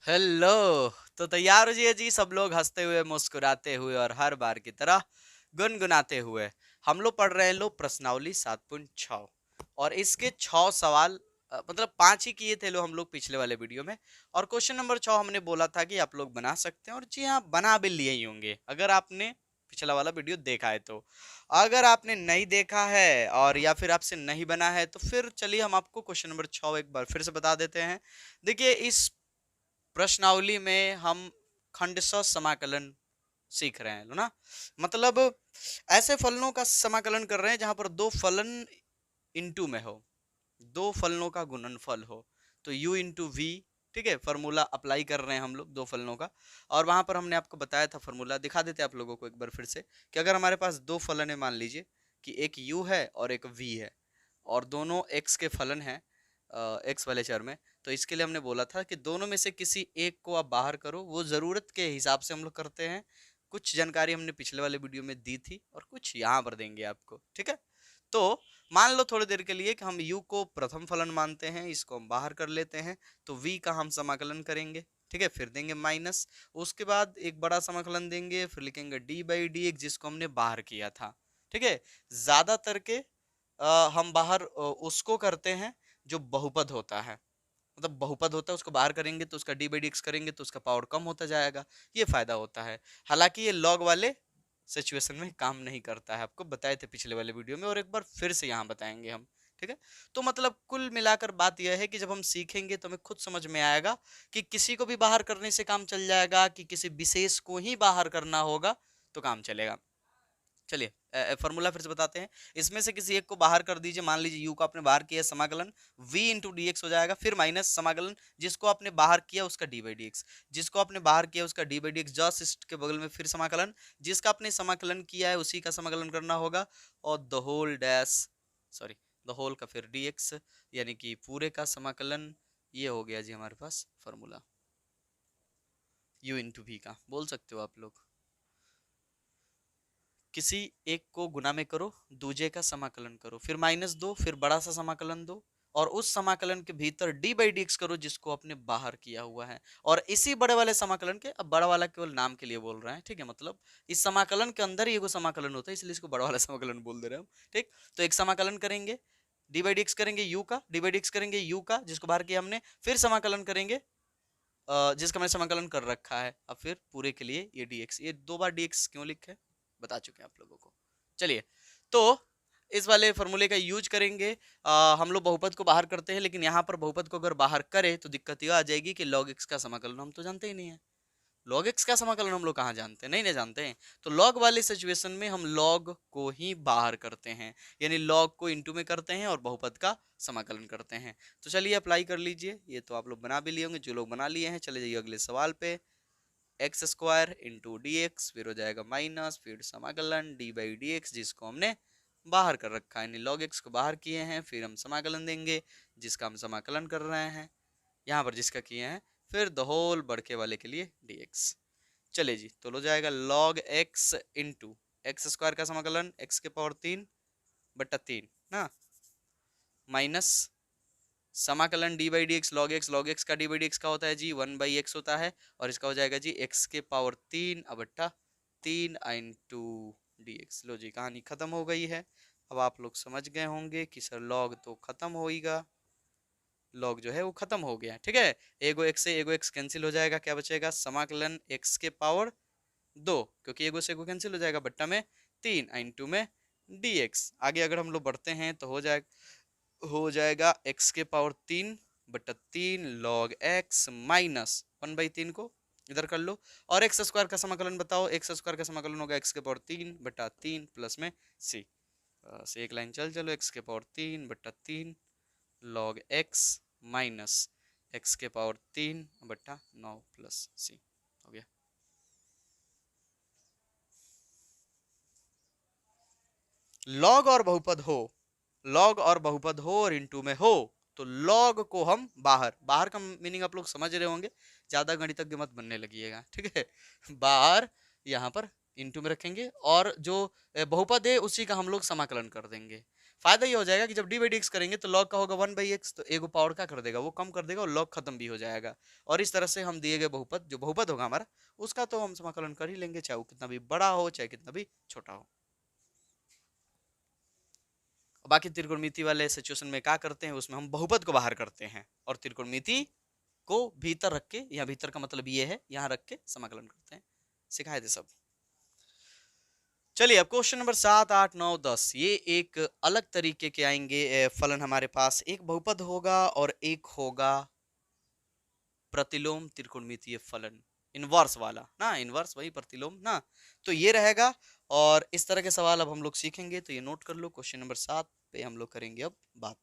Hello. तो तैयार हो जी सब लोग हंसते हुए मुस्कुराते हुए और हर बार की तरह गुनगुनाते हुए। हम लोग पढ़ रहे हैं प्रश्नावली 7.6 और इसके 6 सवाल मतलब 5 ही किए थे हम लोग पिछले वाले वीडियो में। और क्वेश्चन नंबर 6 हमने बोला था कि आप लोग बना सकते हैं और जी हाँ बना भी लिए ही होंगे अगर आपने पिछला वाला वीडियो देखा है तो। अगर आपने नहीं देखा है और या फिर आपसे नहीं बना है तो फिर चलिए हम आपको क्वेश्चन नंबर 6 एक बार फिर से बता देते हैं। देखिए इस प्रश्नावली में हम खंडशः समाकलन सीख रहे हैं ना। मतलब ऐसे फलनों का समाकलन कर रहे हैं जहां पर दो फलन इनटू में हो, दो फलनों का गुणनफल हो। तो u इंटू वी, ठीक है, फॉर्मूला अप्लाई कर रहे हैं हम लोग दो फलनों का। और वहां पर हमने आपको बताया था फॉर्मूला, दिखा देते हैं आप लोगों को एक बार फिर से कि अगर हमारे पास दो फलन है, मान लीजिए कि एक u है और एक v है और दोनों x के फलन हैं x वाले चर में। तो इसके लिए हमने बोला था कि दोनों में से किसी एक को आप बाहर करो, वो ज़रूरत के हिसाब से हम लोग करते हैं। कुछ जानकारी हमने पिछले वाले वीडियो में दी थी और कुछ यहाँ पर देंगे आपको, ठीक है। तो मान लो थोड़ी देर के लिए कि हम u को प्रथम फलन मानते हैं, इसको हम बाहर कर लेते हैं। तो v का हम समाकलन करेंगे, ठीक है, फिर देंगे माइनस, उसके बाद एक बड़ा समाकलन देंगे, फिर लिखेंगे डी बाई डी एक्स जिसको हमने बाहर किया था, ठीक है। ज्यादातर के हम बाहर उसको करते हैं जो बहुपद होता है, मतलब बहुपद होता है उसको बाहर करेंगे तो उसका डी बाई डी एक्स करेंगे तो उसका पावर कम होता जाएगा, ये फायदा होता है। हालांकि ये लॉग वाले सिचुएशन में काम नहीं करता है, आपको बताए थे पिछले वाले वीडियो में और एक बार फिर से यहाँ बताएंगे हम, ठीक है। तो मतलब कुल मिलाकर बात यह है कि जब हम सीखेंगे तो हमें खुद समझ में आएगा कि किसी को भी बाहर करने से काम चल जाएगा कि किसी विशेष को ही बाहर करना होगा तो काम चलेगा। चलिए फॉर्मूला फिर से बताते हैं। इसमें से किसी एक को बाहर कर दीजिए, मान लीजिए u को आपने बाहर किया, समाकलन v इंटू डी एक्स हो जाएगा, फिर माइनस समाकलन जिसको आपने बाहर किया उसका डी बाई डी एक्स, जिसको आपने बाहर किया उसका D by D x, just के बगल में फिर समाकलन, जिसका आपने समाकलन किया है उसी का समाकलन करना होगा, और the whole dash, sorry, the whole का फिर डी एक्स, यानी कि पूरे का समाकलन। ये हो गया जी हमारे पास फॉर्मूला u इंटू वी का, बोल सकते हो आप लोग। किसी एक को गुना में करो, दूजे का समाकलन करो, फिर माइनस दो, फिर बड़ा सा समाकलन दो, और उस समाकलन के भीतर डी बाई डी एक्स करो जिसको आपने बाहर किया हुआ है। और इसी बड़े वाले समाकलन के, अब बड़ा वाला केवल नाम के लिए बोल रहे हैं, ठीक है, मतलब इस समाकलन के अंदर ही एगो समाकलन होता है इसलिए इसको बड़ा वाला समाकलन बोल दे रहे हैं हम, ठीक। तो एक समाकलन करेंगे, डी बाई डी एक्स करेंगे यू का, डी बाई डी एक्स करेंगे यू का जिसको बाहर किया हमने, फिर समाकलन करेंगे जिसका मैंने समाकलन कर रखा है, अब फिर पूरे के लिए ये dx, ये दो बार dx क्यों लिखे बता चुके हैं आप लोगों को। चलिए, तो इस वाले फॉर्मूले का यूज करेंगे। हम लोग बहुपद को बाहर करते हैं, लेकिन यहाँ पर बहुपद को अगर बाहर करें तो दिक्कत यह आ जाएगी कि log x का समाकलन हम तो जानते ही नहीं है। लॉग एक्स का समाकलन हम लोग कहाँ जानते हैं, नहीं नहीं जानते हैं। तो लॉग वाले सिचुएशन में हम लॉग को ही बाहर करते हैं, यानी लॉग को इनटू में करते हैं और बहुपद का समाकलन करते हैं। तो चलिए अप्लाई कर लीजिए, ये तो आप लोग बना भी लिए होंगे, जो लोग बना लिए हैं चले जाइए अगले सवाल पे। X square into d x, फिर हो जाएगा माइनस, फिर समाकलन डी बाई डी एक्स जिसको हमने बाहर कर रखा है, यानी लॉग एक्स को बाहर किए हैं, फिर हम समाकलन देंगे जिसका हम समाकलन कर रहे हैं, यहाँ पर जिसका किए हैं, फिर द होल बढ़के वाले के लिए dx। चले जी, तो हो जाएगा log x into x square का समाकलन x के पावर 3/3 ना, माइनस समाकलन D by D x log x, log x का डी बाई डी एक्स का होता है जी 1/x होता है, और इसका हो जाएगा जी x के पावर 3/3 इंटू डी एक्स। लो जी, कहानी खत्म हो गई है। अब आप लोग समझ गए होंगे कि सर लॉग तो खत्म होएगा, लॉग जो है वो खत्म हो गया, ठीक है। एगो एक्स से एगो एक्स कैंसिल हो जाएगा, क्या बचेगा, समाकलन एक्स के पावर 2, क्योंकि एगो से एगो कैंसिल हो जाएगा, बट्टा में 3 इंटू में डी एक्स। आगे अगर हम लोग बढ़ते हैं तो हो जाएगा एक्स के पावर 3/3 लॉग एक्स माइनस 1/3 को इधर कर लो, और एक्स स्क्वायर का समाकलन बताओ। एक्स स्क्वायर का समाकलन होगा एक्स के पावर 3/3 प्लस में सी, बस एक लाइन चल चलो, एक्स के power 3/3 log x minus x के पावर 3/9 प्लस सी, हो गया। लॉग और बहुपद हो, लॉग और बहुपद हो और इनटू में हो, तो लॉग को हम बाहर, बाहर का मीनिंग आप लोग समझ रहे होंगे, ज्यादा गणितज्ञ मत बनने लगिएगा, ठीक है। बाहर यहाँ पर इनटू में रखेंगे और जो बहुपद है उसी का हम लोग समाकलन कर देंगे। फायदा ये हो जाएगा कि जब डी बाई डी एक्स करेंगे तो लॉग का होगा 1/x, तो एगो पावर क्या कर देगा, वो कम कर देगा और लॉग खत्म भी हो जाएगा। और इस तरह से हम दिए गए बहुपद, जो बहुपद होगा हमारा, उसका तो हम समाकलन कर ही लेंगे, चाहे वो कितना भी बड़ा हो चाहे कितना भी छोटा हो। बाकी त्रिकोणमिति वाले सिचुएशन में क्या करते हैं, उसमें हम बहुपद को बाहर करते हैं और त्रिकोणमिति को भीतर रख के, या भीतर का मतलब ये है यहां रख के समाकलन करते हैं। सिखाए थे सब। चलिए अब क्वेश्चन नंबर 7, 8, 9, 10, ये एक अलग तरीके के आएंगे फलन हमारे पास। एक बहुपद होगा और एक होगा प्रतिलोम त्रिकोणमितीय फलन, इनवर्स वाला ना, इनवर्स वही प्रतिलोम ना, तो ये रहेगा। और इस तरह के सवाल अब हम लोग सीखेंगे, तो ये नोट कर लो। क्वेश्चन नंबर 7 पे हम लोग करेंगे अब बात।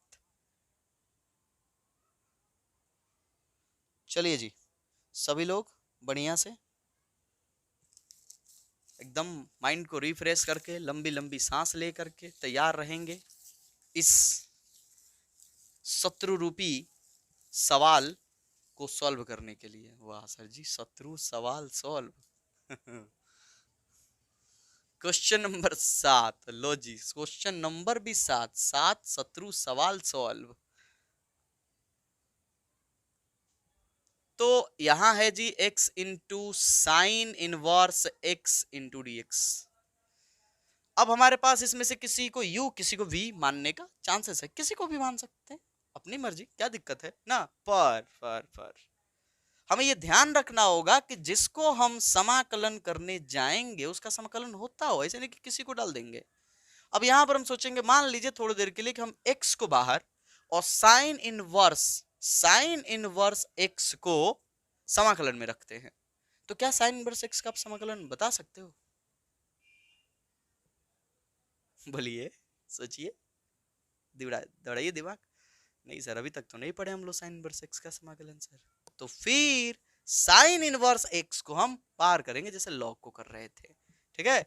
चलिए जी, सभी लोग बढ़िया से एकदम माइंड को रिफ्रेश करके लंबी लंबी सांस ले करके तैयार रहेंगे इस शत्रु रूपी सवाल को सॉल्व करने के लिए। वाह सर जी, शत्रु सवाल सॉल्व। क्वेश्चन नंबर 7, लो जी, क्वेश्चन नंबर भी 7, 7 शत्रु सवाल सॉल्व। तो यहां है जी x into sine inverse x into d x. अब हमारे पास इसमें से किसी को u किसी को v मानने का चांसेस है, किसी को भी मान सकते हैं, अपनी मर्जी, क्या दिक्कत है ना। पर हमें ये ध्यान रखना होगा कि जिसको हम समाकलन करने जाएंगे उसका समाकलन होता हो, ऐसे नहीं कि किसी को डाल देंगे। अब यहां पर हम सोचेंगे, मान लीजिए थोड़ी देर के लिए कि हम x को बाहर और साइन इनवर्स x को समाकलन में रखते हैं, तो क्या साइन इनवर्स x का आप समाकलन बता सकते हो? बोलिए, सोचिए, दौड़ाइए दिमाग। नहीं सर, अभी तक तो नहीं पढ़े हम लोग साइन इनवर्स x का समाकलन सर। तो फिर साइन इनवर्स x को हम बाहर करेंगे जैसे लॉग को कर रहे थे, ठीक है।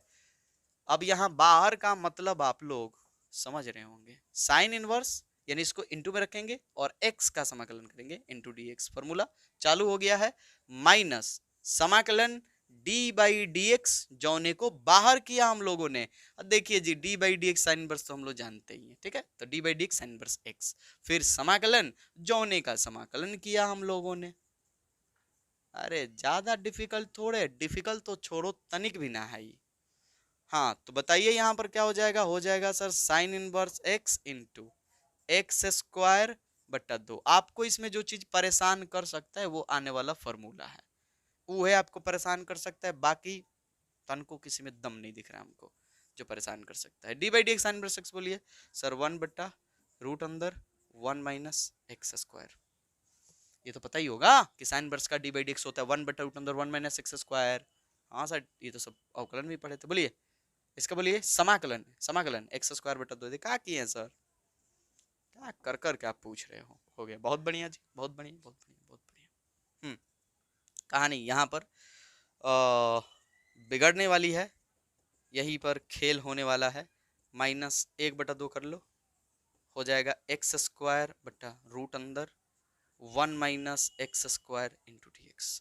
अब यहां बाहर का मतलब आप लोग समझ रहे होंगे, साइन इनवर्स यानी इसको इनटू में रखेंगे और x का समाकलन करेंगे इनटू डी एक्स। फॉर्मूला चालू हो गया है, माइनस समाकलन d बाई डी एक्स, जौने को बाहर किया हम लोगों ने। अब देखिए जी, d by D x sine inverse तो हम लोग जानते ही हैं, ठीक है, तो d by D x sign inverse x, फिर समाकलन जौने का समाकलन किया हम लोगों ने। अरे ज्यादा डिफिकल्ट थोड़े, डिफिकल्ट तो छोड़ो, तनिक भी ना है। हाँ तो बताइए यहाँ पर क्या हो जाएगा sir sine inverse x into x square बटा 2। आपको इसमें जो चीज परेशान कर सकता है वो आने वाला फॉर्मूला है, वो है आपको परेशान कर सकता है, बाकी तन को किसी में दम नहीं दिख रहा है हमको जो परेशान कर सकता है। D by D x sign inverse x बोलिए सर, 1 बटा रूट अंदर 1 माइनस एक्स स्क्वायर। ये तो पता ही होगा कि साइन इनवर्स का डी बाई डी एक्स होता है 1 बटा रूट अंदर 1 माइनस एक्स स्क्वायर। हाँ सर, ये तो सब अवकलन भी पढ़े थे। बोलिए इसका, बोलिए समाकलन, समाकलन एक्स स्क्वायर बटा 2 क्या किए हैं सर, क्या कर कर क्या पूछ रहे हो गया, बहुत बढ़िया जी, बहुत बढ़िया, बहुत बढ़िया, बहुत बढ़िया। कहानी यहाँ पर बिगड़ने वाली है, यहीं पर खेल होने वाला है। माइनस 1/2 कर लो, हो जाएगा एक्स स्क्वायर बटा रूट अंदर 1 minus x square into d x.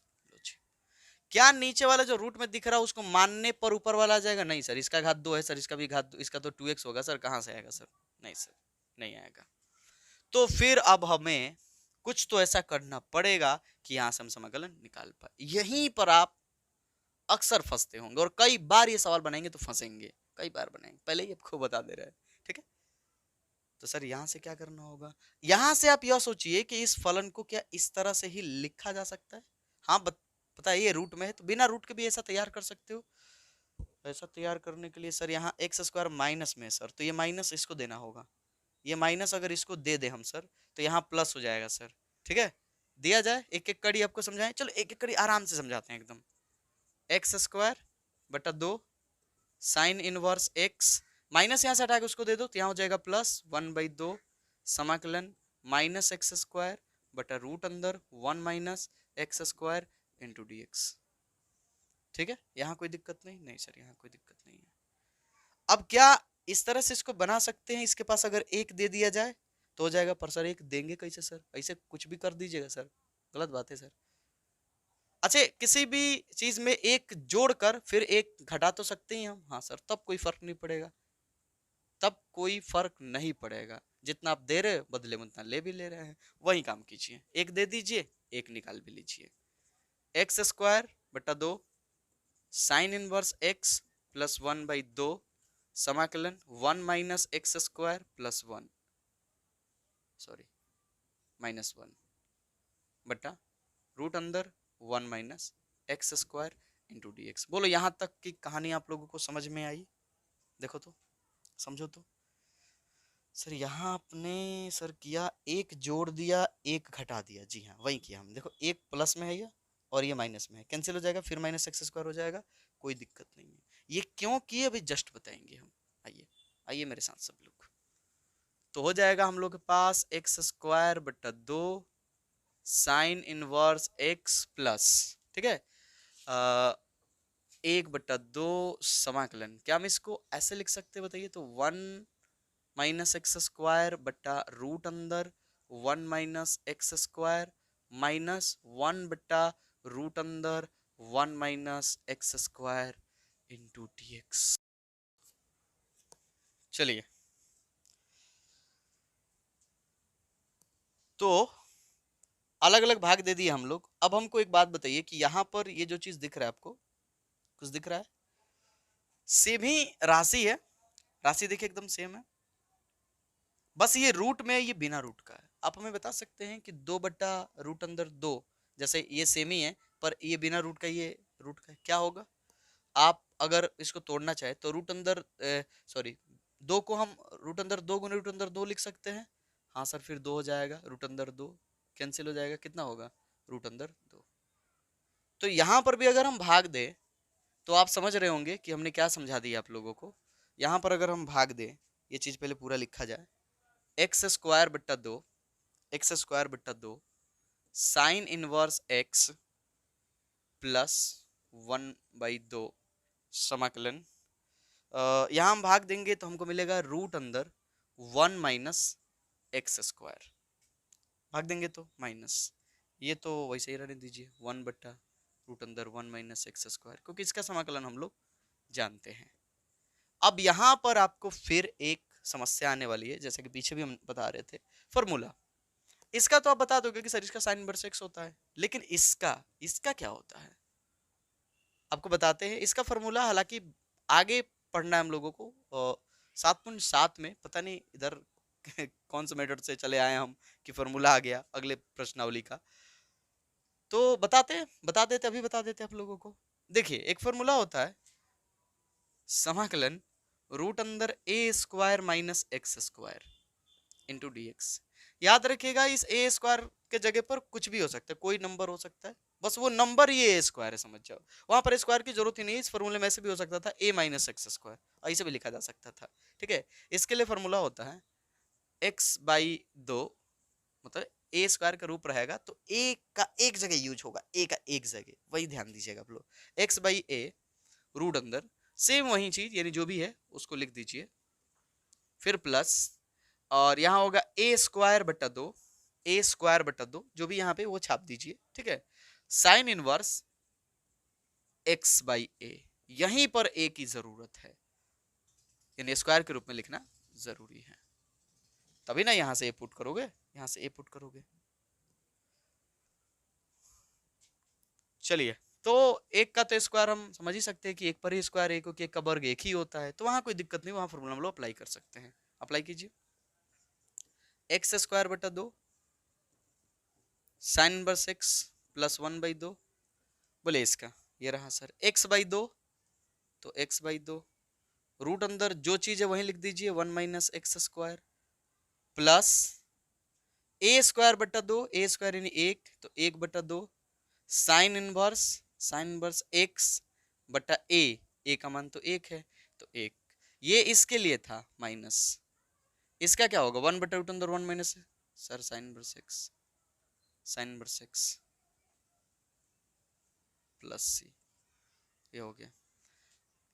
क्या नीचे वाला जो रूट में दिख रहा है उसको मानने पर ऊपर वाला आ जाएगा? नहीं सर, इसका घात 2 है सर, इसका भी घात 2, इसका तो 2x होगा सर, कहाँ से आएगा सर? नहीं सर, नहीं आएगा। तो फिर अब हमें कुछ तो ऐसा करना पड़ेगा कि यहां से हम समाकलन निकाल पाए। यहीं पर आप अक्सर फंसते होंगे और कई बार ये सवाल बनाएंगे तो फंसेंगे, कई बार बनाएंगे, पहले ही आपको बता दे रहे हैं, ठीक है। तो सर यहां से क्या करना होगा, यहां से आप यह सोचिए कि इस फलन को क्या इस तरह से ही लिखा जा सकता है? हाँ पता है ये रूट में है, तो बिना रूट के भी ऐसा तैयार कर सकते हो। ऐसा तैयार करने के लिए सर यहाँ एक्स स्क्वायर माइनस में है सर, तो ये माइनस इसको देना होगा, ये माइनस अगर इसको दे दे हम सर तो यहाँ प्लस हो जाएगा सर, ठीक है। दिया जाए, एक एक कड़ी आपको समझाएं, चलो एक एक कड़ी आराम से समझाते हैं एकदम। एक्स स्क्वायर बटा 2 साइन इनवर्स एक्स, माइनस यहाँ से हटा के उसको दे दो तो यहाँ हो जाएगा प्लस 1/2 समाकलन माइनस एक्स स्क्वायर बटा रूट अंदर 1 minus x square into d x. ठीक है, यहाँ कोई दिक्कत नहीं? नहीं सर, यहाँ कोई दिक्कत नहीं है। अब क्या इस तरह से इसको बना सकते हैं, इसके पास अगर एक दे दिया जाए तो हो जाएगा, पर सर एक देंगे कैसे सर? ऐसे कुछ भी कर दीजिएगा सर, गलत बात है सर। अच्छा, किसी भी चीज में एक जोड़कर फिर एक घटा तो सकते हैं हम? हाँ सर, तब कोई फर्क नहीं पड़ेगा। तब कोई फर्क नहीं पड़ेगा, जितना आप दे रहे हो बदले में उतना ले भी ले रहे हैं, वही काम कीजिए। एक दे दीजिए, एक निकाल भी लीजिए। एक्स स्क्वायर बटा 2 साइन इनवर्स एक्स प्लस 1/2 समाकलन 1 minus x square plus 1 sorry -1 बटा रूट अंदर 1 minus x square into d x. बोलो यहां तक की कहानी आप लोगों को समझ में आई? देखो तो, समझो तो। सर यहाँ आपने सर किया, एक जोड़ दिया एक घटा दिया। जी हाँ, वही किया हम। देखो एक प्लस में है ये और ये माइनस में है, कैंसिल हो जाएगा, फिर माइनस एक्स स्क्वायर हो जाएगा, कोई दिक्कत नहीं है। ये क्यों किए अभी जस्ट बताएंगे हम। आइए आइए मेरे साथ सब लोग। तो हो जाएगा हम लोग के पास एक्स स्क्वायर बटा 2 साइन इनवर्स एक्स प्लस, ठीक है, 1/2 समाकलन। क्या हम इसको ऐसे लिख सकते हैं बताइए तो? 1 माइनस एक्स स्क्वायर बटा रूट अंदर 1 माइनस एक्स स्क्वायर माइनस 1 बटा रूट अंदर 1 minus x square into d x. चलिए तो अलग अलग भाग दे दिए हम लोग। अब हमको एक बात बताइए कि यहां पर ये जो चीज दिख रहा है आपको, कुछ दिख रहा है? सेम ही राशि है, राशि देखिए एकदम सेम है, बस ये रूट में, ये बिना रूट का है। आप हमें बता सकते हैं कि 2 बटा रूट अंदर 2, जैसे ये सेम ही है पर ये बिना रूट का, ये रूट का है, क्या होगा? आप अगर इसको तोड़ना चाहे तो रूट अंदर सॉरी 2 को हम रूट अंदर 2 गुने रूट अंदर 2 लिख सकते हैं। हाँ सर, फिर 2 हो जाएगा, रूट अंदर 2 कैंसिल हो जाएगा, कितना होगा? रूट अंदर 2। तो यहां पर भी अगर हम भाग दे तो आप समझ रहे होंगे कि हमने क्या समझा दिया आप लोगों को। यहां पर अगर हम भाग दे, ये चीज पहले पूरा लिखा जाए, एक्स स्क्वायर बट्टा 2, एक्स स्क्वायर बट्टा 2 साइन इनवर्स एक्स प्लस 1/2 समाकलन, यहाँ हम भाग देंगे तो हमको मिलेगा रूट अंदर 1 माइनस एक्स स्क्वायर। भाग देंगे तो माइनस, ये तो वैसे ही रहने दीजिए, 1 बट्टा रूट अंदर 1 माइनस एक्स स्क्वायर, क्योंकि इसका समाकलन हम लोग जानते हैं। अब यहाँ पर आपको फिर एक समस्या आने वाली है, जैसे कि पीछे भी हम बता रहे थे, फॉर्मूला। इसका तो आप बता दोगे कि सर इसका साइन इनवर्स एक्स होता है, लेकिन इसका इसका क्या होता है आपको बताते हैं। इसका फॉर्मूला हालांकि आगे पढ़ना है हम लोगों को, 7.7 में, पता नहीं इधर कौन से मेथड से चले आए हम कि फॉर्मूला आ गया अगले प्रश्नावली का। तो बता देते अभी बता देते आप लोगों को। देखिए एक फॉर्मूला होता है समाकलन रूट अंदर a square minus x square into d x. याद रखिएगा इस ए स्क्वायर के जगह पर कुछ भी हो सकता है, कोई नंबर हो सकता है, बस वो नंबर ही ए स्क्वायर है, समझ जाओ। वहां पर स्क्वायर की जरूरत ही नहीं है, इस फॉर्मूले में से भी हो सकता था ए माइनस एक्स स्क्वायर, ऐसे भी लिखा जा सकता था, ठीक है। इसके लिए फॉर्मूला होता है x/2, मतलब ए स्क्वायर का रूप रहेगा तो ए का एक जगह यूज होगा, ए का एक जगह, वही ध्यान दीजिएगा आप लोग। x/a रूट अंदर सेम वही चीज, यानी जो भी है उसको लिख दीजिए, फिर प्लस, और यहाँ होगा ए स्क्वायर बटा 2, ए स्क्वायर बटा 2 जो भी यहाँ पे वो छाप दीजिए, ठीक है। साइन इनवर्स x/a, यहीं पर ए की जरूरत है, यानी स्क्वायर के रूप में लिखना जरूरी है, तभी ना यहां से ए पुट करोगे, यहां से ए पुट करोगे। चलिए तो एक का तो स्क्वायर हम समझ ही सकते हैं कि एक पर ही स्क्वायर, एक एक का वर्ग एक ही होता है, तो वहां कोई दिक्कत नहीं, वहां फॉर्मूला हम लोग अप्लाई कर सकते हैं। अप्लाई कीजिए, एक्स स्क्वायर बटा 2 साइन इनवर्स एक्स प्लस 1/2, बोले इसका ये रहा सर x/2, तो x/2 रूट अंदर जो चीज है वही लिख दीजिए, 1 माइनस एक्स स्क्वायर प्लस ए स्क्वायर बटा 2, ए स्क्वायर यानी 1, तो 1/2 साइन इनवर्स एक्स बटा ए का मान तो 1 है, तो 1, ये इसके लिए था माइनस, इसका क्या होगा 1/√1 minus sir sine inverse x plus c, ये हो गया।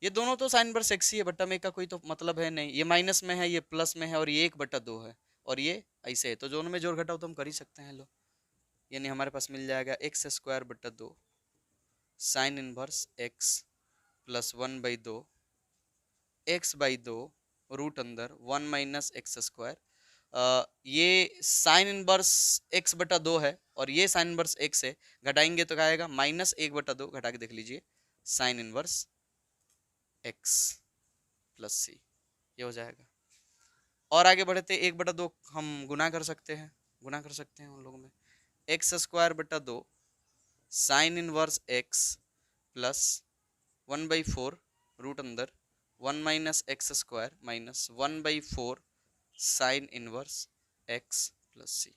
ये दोनों तो साइन इनवर्स एक्स ही है, बट्टा में का कोई तो मतलब है नहीं, ये माइनस में है, ये प्लस में है, और ये 1/2 है, और ये ऐसे है, तो दोनों में जोड़ घटाओ तो हम कर ही सकते हैं। लो, यानी हमारे पास मिल जाएगा एक्स स्क्वायर बटा 2 sine inverse x plus 1/2 x/2 root अंदर 1 - x²। ये साइन इनवर्स x बटा 2 है और ये साइन इनवर्स x है, घटाएंगे तो क्या आएगा -1/2, घटा के देख लीजिए, sign inverse x plus c, ये हो जाएगा। और आगे बढ़ते 1/2 हम गुना कर सकते हैं, उन लोगों में x² बटा 2 sine inverse x plus 1/4 root अंदर 1 - x² minus 1/4 sine inverse x plus c,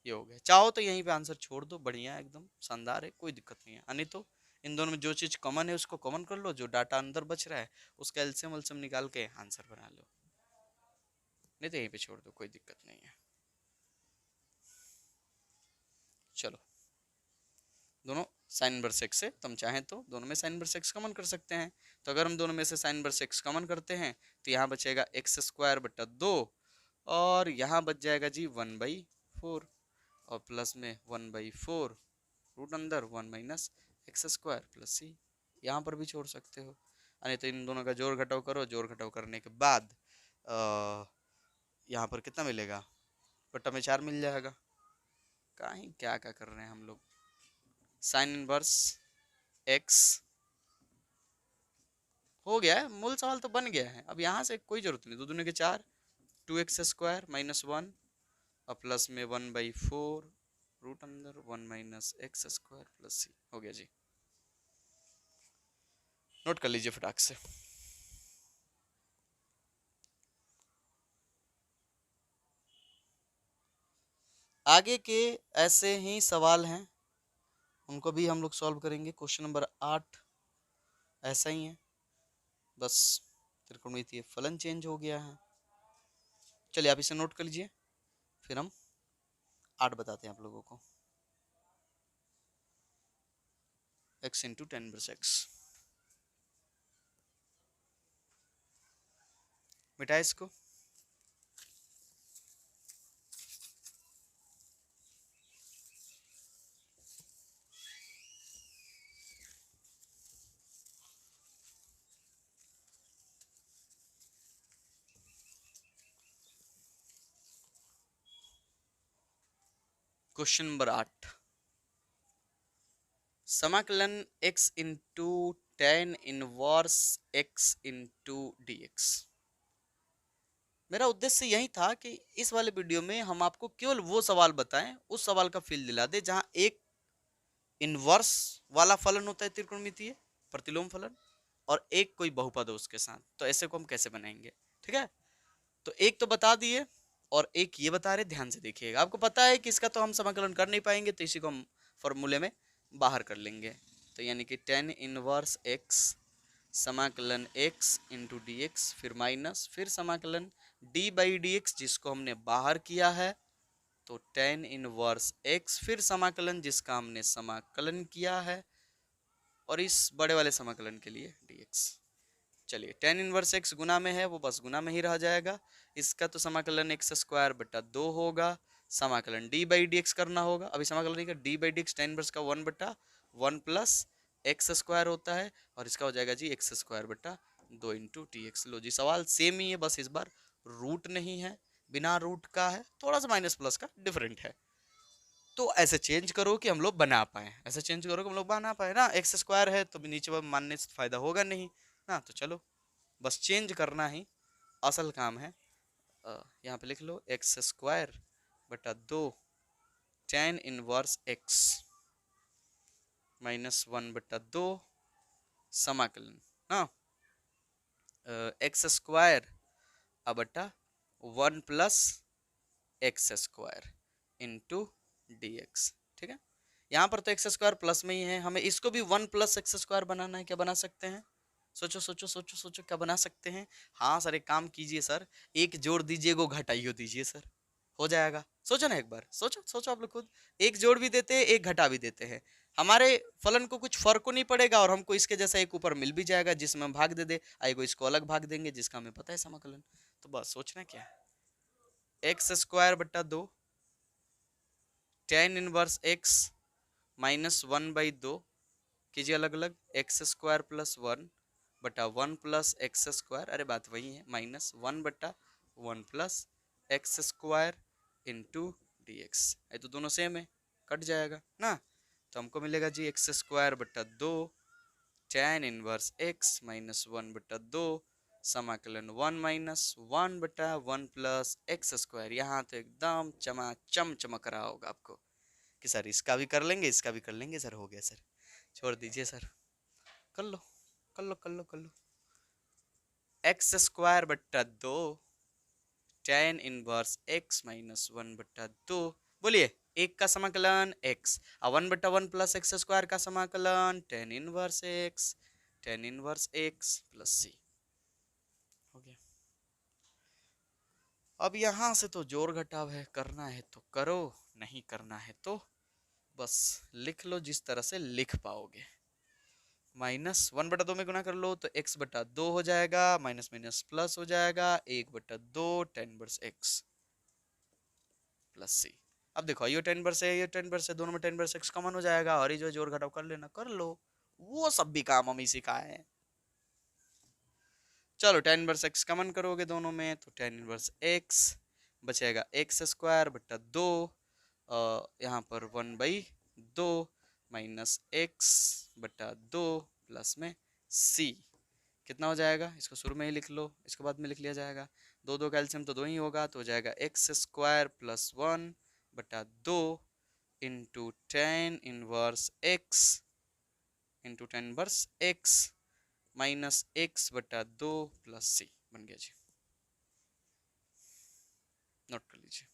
ये हो गया। चाहो तो यहीं पे आंसर छोड़ दो, बढ़िया एकदम शानदार है, कोई दिक्कत नहीं है। यानी तो इन दोनों में जो चीज कॉमन है उसको कॉमन कर लो, जो डाटा अंदर बच रहा है उसका एलसीएम एलसीएम निकाल के आंसर बना लो, नहीं तो यहीं पे छोड़ दो, कोई दिक्कत नहीं है। चलो, दोनों साइन इनवर्स एक्स है, तो हम चाहें तो दोनों में साइन इनवर्स एक्स कॉमन कर सकते हैं। तो अगर हम दोनों में से साइन इनवर्स एक्स कॉमन करते हैं तो यहाँ बचेगा x² बटा 2 और यहाँ बच जाएगा जी 1/4 और प्लस में 1/4 रूट अंदर 1 - x² प्लस सी, यहाँ पर भी छोड़ सकते हो। यानी तो इन दोनों का जोड़ घटाव करो, जोड़ घटाव करने के बाद यहाँ पर कितना मिलेगा, बट्टा में 4 मिल जाएगा। कहीं क्या क्या कर रहे हैं हम लोग, साइन इनवर्स x हो गया है, मूल सवाल तो बन गया है। अब यहाँ से कोई जरूरत नहीं, 2 दूनी के 4, 2x² माइनस 1 और प्लस में 1/4 रूट अंदर 1 - x² प्लस सी, हो गया जी। नोट कर लीजिए फटाक से। आगे के ऐसे ही सवाल हैं, उनको भी हम लोग सॉल्व करेंगे। क्वेश्चन नंबर 8 ऐसा ही है, बस त्रिकोणमितीय फलन चेंज हो गया है। चलिए आप इसे नोट कर लीजिए, फिर हम 8 बताते हैं आप लोगों को। x × 10⁻x, मिटाए इसको। क्वेश्चन नंबर 8, समाकलन x × tan inverse x × dx। मेरा उद्देश्य यही था कि इस वाले वीडियो में हम आपको केवल वो सवाल बताएं, उस सवाल का फील दिला दे जहां एक इनवर्स वाला फलन होता है त्रिकोणमितीय प्रतिलोम फलन, और एक कोई बहुपद हो उसके साथ। तो ऐसे को हम कैसे बनाएंगे, ठीक है। तो एक तो बता दिए और एक ये बता रहे, ध्यान से देखिएगा। आपको पता है कि इसका तो हम समाकलन कर नहीं पाएंगे, तो इसी को हम फॉर्मूले में बाहर कर लेंगे। तो यानी कि tan इनवर्स x समाकलन x × dx, फिर माइनस, फिर समाकलन d/dx जिसको हमने बाहर किया है, तो tan इनवर्स x, फिर समाकलन जिसका हमने समाकलन किया है, और इस बड़े वाले समाकलन के लिए dx। चलिए, tan इनवर्स x गुना में है, वो बस गुना में ही रह जाएगा। इसका तो समाकलन x² बटा 2 होगा, समाकलन d/dx करना होगा। अभी समाकलन नहीं कर, d/dx tan इनवर्स का 1/1 प्लस x² होता है, और इसका हो जाएगा जी x² बटा 2 × dx। लो जी, सवाल सेम ही है, बस इस बार रूट नहीं है, बिना रूट का है, थोड़ा सा माइनस प्लस का डिफरेंट है। तो ऐसे चेंज करो कि हम लोग बना पाए, ऐसे चेंज करो कि हम लोग बना पाए ना। x² है तो नीचे मानने से फायदा होगा नहीं ना, तो चलो बस चेंज करना ही असल काम है। यहाँ पे लिख लो x² बटा 2 tan इनवर्स x -1/2 समाकलन ना x² बटा 1 प्लस x² इंटू dx, ठीक है। यहाँ पर तो x² प्लस में ही है, हमें इसको भी 1 + x² बनाना है। क्या बना सकते हैं, सोचो सोचो सोचो सोचो, क्या बना सकते हैं। हाँ सर, एक काम कीजिए सर, एक जोड़ दीजिए, को घटाइयो दीजिए सर, हो जाएगा। सोचो ना एक बार, सोचो सोचो आप लोग खुद, एक जोड़ भी देते हैं, एक घटा भी देते हैं, हमारे फलन को कुछ फर्क को नहीं पड़ेगा, और हमको इसके जैसा एक ऊपर मिल भी जाएगा जिसमें हम भाग दे दे, आएगा इसको अलग भाग देंगे जिसका हमें पता है समाकलन। तो बस सोचना क्या है, x² बटा 2 tan इनवर्स x -1/2 कीजिए अलग अलग, x² + 1 बटा 1 + x², अरे बात वही है, -1/1 + x² इंटू dx। ये तो दोनों सेम है, कट जाएगा ना। तो हमको मिलेगा जी x²/2 tan इनवर्स x -1/2 समाकलन 1 - 1/1 + x²। यहाँ तो एकदम चमाचम चमक रहा होगा आपको कि सर इसका भी कर लेंगे, इसका भी कर लेंगे सर, हो गया सर, छोड़ दीजिए सर, कर लो कर लो कर लो कर लो। x²/2 tan इनवर्स x -1/2, बोलिए एक का समाकलन x, 1/1 + x² का समाकलन tan इनवर्स x + c हो गया। अब यहां से तो जोड़ घटाव है, करना है तो करो, नहीं करना है तो बस लिख लो जिस तरह से लिख पाओगे। -1/2 में गुना कर लो तो x/2 हो जाएगा, माइनस माइनस प्लस हो जाएगा, 1/2 tan इनवर्स x + c। अब देखो ये tan इनवर्स है, ये tan इनवर्स है, दोनों में tan इनवर्स x कॉमन हो जाएगा, और ये जो जोड़ घटाव कर लेना, कर लो, वो सब भी काम हम ही सिखाए हैं। चलो tan इनवर्स x कॉमन करोगे दोनों में तो tan इनवर्स x बचेगा x²/2, यहाँ पर 1/2 -x/2 प्लस में c कितना हो जाएगा, इसको शुरू में ही लिख लो, इसको बाद में लिख लिया जाएगा। दो दो कैल्शियम तो दो ही होगा, तो हो जाएगा x² + 1/2 into tan inverse x minus x/2 + c बन गया जी। नोट कर लीजिए।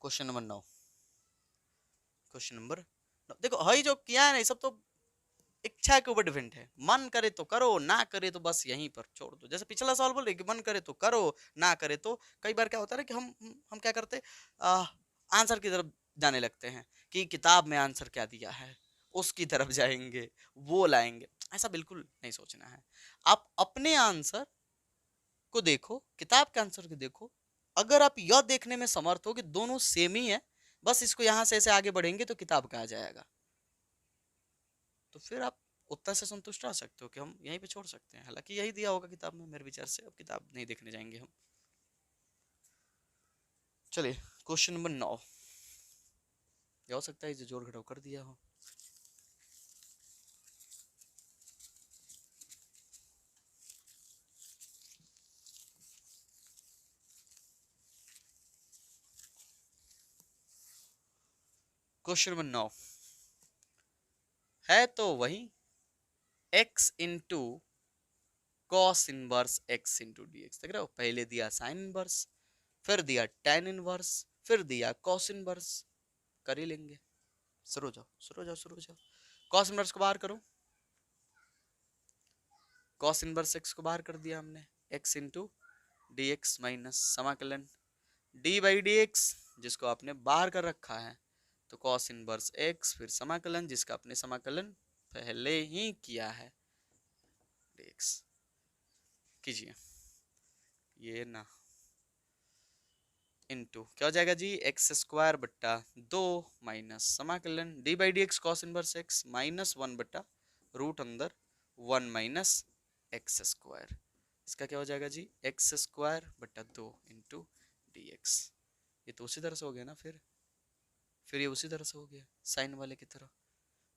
क्वेश्चन नंबर 9, क्वेश्चन नंबर 9 देखो, हई जो किया है ना, ये सब तो इच्छा के ऊपर डिपेंड है, मन करे तो करो, ना करे तो बस यहीं पर छोड़ दो। जैसे पिछला सवाल बोल रहे कि मन करे तो करो, ना करे तो, कई बार क्या होता है ना कि हम क्या करते, आंसर की तरफ जाने लगते हैं कि किताब में आंसर क्या दिया है उसकी तरफ जाएंगे, वो लाएंगे। ऐसा बिल्कुल नहीं सोचना है। आप अपने आंसर को देखो, किताब के आंसर को देखो। अगर आप यह देखने में समर्थ हो कि दोनों सेम ही है, बस इसको यहां से ऐसे आगे बढ़ेंगे तो किताब का आ जाएगा, तो फिर आप उत्तर से संतुष्ट रह सकते हो कि हम यहीं पे छोड़ सकते हैं। हालांकि यही दिया होगा किताब में मेरे विचार से, अब किताब नहीं देखने जाएंगे हम। चलिए क्वेश्चन नंबर 9, क्या हो सकता है जो जोड़ घटाव कर दिया हो। क्वेश्चन नंबर 9 है तो वही x into cos inverse x into d x. देख रहे हो, पहले दिया साइन इनवर्स, फिर दिया tan इनवर्स, फिर दिया कॉस इनवर्स, कर ही लेंगे। शुरू हो जाओ शुरू हो जाओ शुरू हो जाओ। कॉस इनवर्स को बाहर करो, कॉस इनवर्स x को बाहर कर दिया हमने, x into d x minus समाकलन d बाई डी एक्स जिसको आपने बाहर कर रखा है, तो कॉस इनवर्स x फिर समाकलन जिसका आपने समाकलन पहले ही किया है, dx कीजिए ये ना, इंटू क्या हो जाएगा जी, x²/2 माइनस समाकलन d by D x cos inverse x -1/रूट अंदर 1 माइनस x²। इसका क्या हो जाएगा जी, x²/2 इंटू डी एक्स। ये तो उसी तरह से हो गया ना, फिर ये उसी तरह से हो गया साइन वाले की तरह।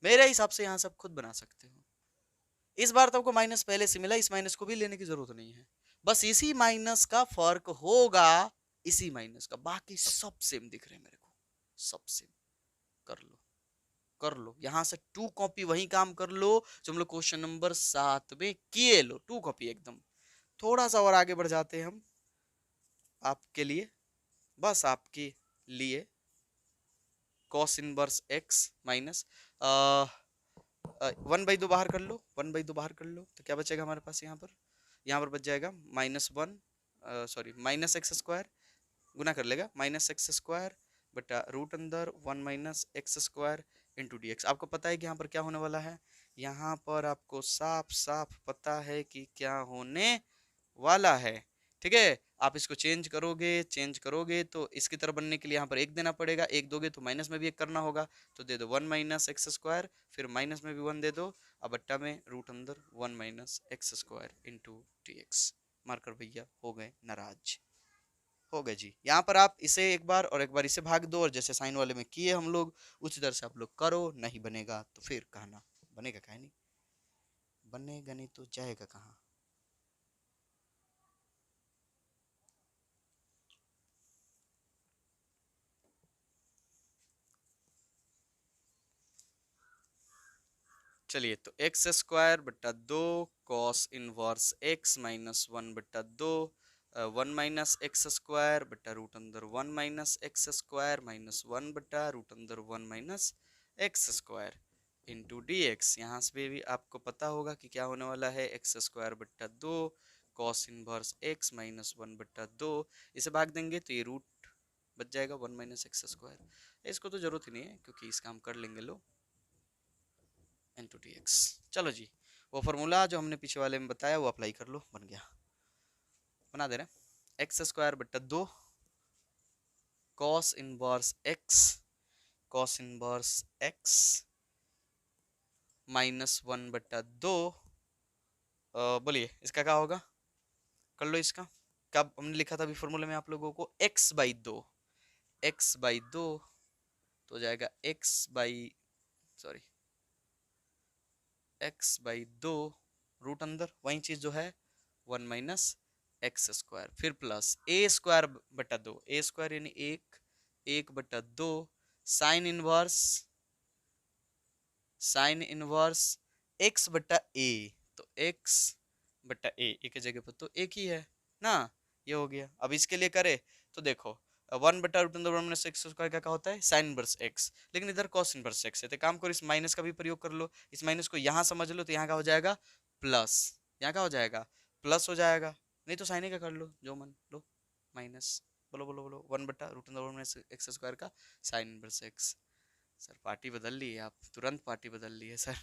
मेरे हिसाब से यहाँ सब खुद बना सकते हो। इस बार तो आपको माइनस पहले से मिला, इस माइनस को भी लेने की जरूरत नहीं है, बस इसी माइनस का फर्क होगा, इसी माइनस का, बाकी सब सेम दिख रहे हैं मेरे को, सब सेम। कर लो कर लो, यहां से 2 कॉपी वही काम कर लो जो हम लोग क्वेश्चन नंबर 7 में किए, लो 2 कॉपी एकदम। थोड़ा सा और आगे बढ़ जाते हैं हम आपके लिए, बस आपके लिए, कॉस इनवर्स एक्स माइनस 1/2 बाहर कर लो, 1/2 बाहर कर लो तो क्या बचेगा हमारे पास, यहाँ पर बच जाएगा -1 सॉरी -x² गुना कर लेगा -x² बटा रूट अंदर 1 -x² इंटू डी एक्स। आपको पता है कि यहाँ पर क्या होने वाला है, यहाँ पर आपको साफ साफ पता है कि क्या होने वाला है, ठीक है। आप इसको चेंज करोगे तो इसकी तरफ बनने के लिए यहाँ पर एक देना पड़ेगा, एक दोगे तो माइनस में भी एक करना होगा, तो दे दो 1 माइनस एक्स स्क्वायर, फिर माइनस में भी 1 दे दो, अब बट्टा में रूट अंदर 1 minus x square into d x. Marker भैया हो गए नाराज। हो गए जी। यहाँ पर आप इसे एक बार और एक बार इसे भाग दो, और जैसे साइन वाले में किए हम लोग उसी तरह से आप लोग करो, नहीं बनेगा तो फिर कहना, बनेगा कहे नहीं, बनेगा नहीं तो जाएगा कहाँ। चलिए, तो एक्स स्क्वायर बट्टा 2 कॉस इनवर्स एक्स माइनस 1 बट्टा 2, 1 माइनस एक्स स्क्वायर बट्टा रूट अंदर 1 माइनस एक्स स्क्वायर माइनस 1 बट्टा रूट अंदर 1 minus x square into d x. यहाँ से भी आपको पता होगा कि क्या होने वाला है, एक्स स्क्वायर बट्टा 2 कॉस इनवर्स एक्स माइनस 1 बट्टा 2, इसे भाग देंगे तो ये रूट बच जाएगा 1 माइनस एक्स स्क्वायर। इसको तो जरूरत ही नहीं है क्योंकि इसका हम कर लेंगे लो इंटू डी एक्स। चलो जी, वो फॉर्मूला जो हमने पीछे वाले में बताया वो अप्लाई कर लो, बन गया। बना दे रहे एक्स स्क्वायर बट्टा 2 कॉस इनवर्स एक्स माइनस 1 बट्टा 2, बोलिए इसका क्या होगा, कर लो इसका। कब हमने लिखा था अभी फॉर्मूले में आप लोगों को, एक्स बाई दो तो हो जाएगा सॉरी x/2 रूट अंदर वही चीज जो है 1 माइनस एक्स स्क्वायर, फिर प्लस ए स्क्वायर बटा 2, ए स्क्वायर यानी एक बटा 2 साइन इनवर्स एक्स बटा ए, तो एक्स बटा ए एक की जगह पर तो एक ही है ना, ये हो गया। अब इसके लिए करे तो देखो 1 बटा रूट अंदर 1 माइनस एक्स स्क्वायर क्या होता है, साइन इनवर्स एक्स, लेकिन इधर कॉस इनवर्स एक्स है, तो काम करो इस माइनस का भी प्रयोग कर लो, इस माइनस को यहाँ समझ लो तो यहाँ का हो जाएगा प्लस, यहाँ का हो जाएगा प्लस हो जाएगा, नहीं तो साइन का कर लो जो मन लो, माइनस, बोलो बोलो बोलो 1 बटा रूट अंदर 1 माइनस एक्स स्क्वायर का sign inverse x. Sir party बदल ली है आप, तुरंत पार्टी बदल ली है सर।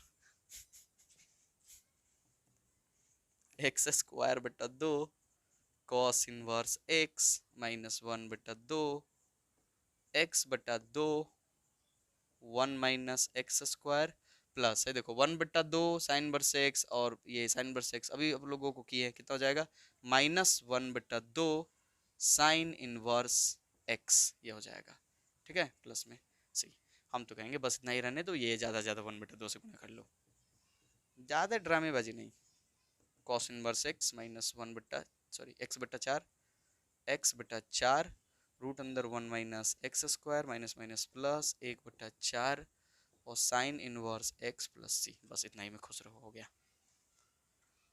एक्स स्क्वायर बटा 2 कॉस इनवर्स एक्स माइनस 1 बटा 2 एक्स बटा 2 1 माइनस एक्स स्क्वायर प्लस है, देखो 1 बटा 2 साइन इनवर्स एक्स और ये साइन इनवर्स एक्स अभी आप लोगों को किए हैं, कितना हो जाएगा माइनस 1 बटा 2 साइन इनवर्स एक्स, ये हो जाएगा ठीक है प्लस में। सही, हम तो कहेंगे बस इतना ही रहने दो, ये ज़्यादा ज़्यादा 1 बटा 2 से गुना कर लो, ज़्यादा ड्रामेबाजी नहीं। कॉस इनवर्स एक्स माइनस 1 बट्टा सॉरी एक्स बटा चार रूट अंदर 1 minus x square minus minus plus 1 बटा 4 और साइन इनवर्स एक्स प्लस सी, बस इतना ही में खुश रहो, हो गया।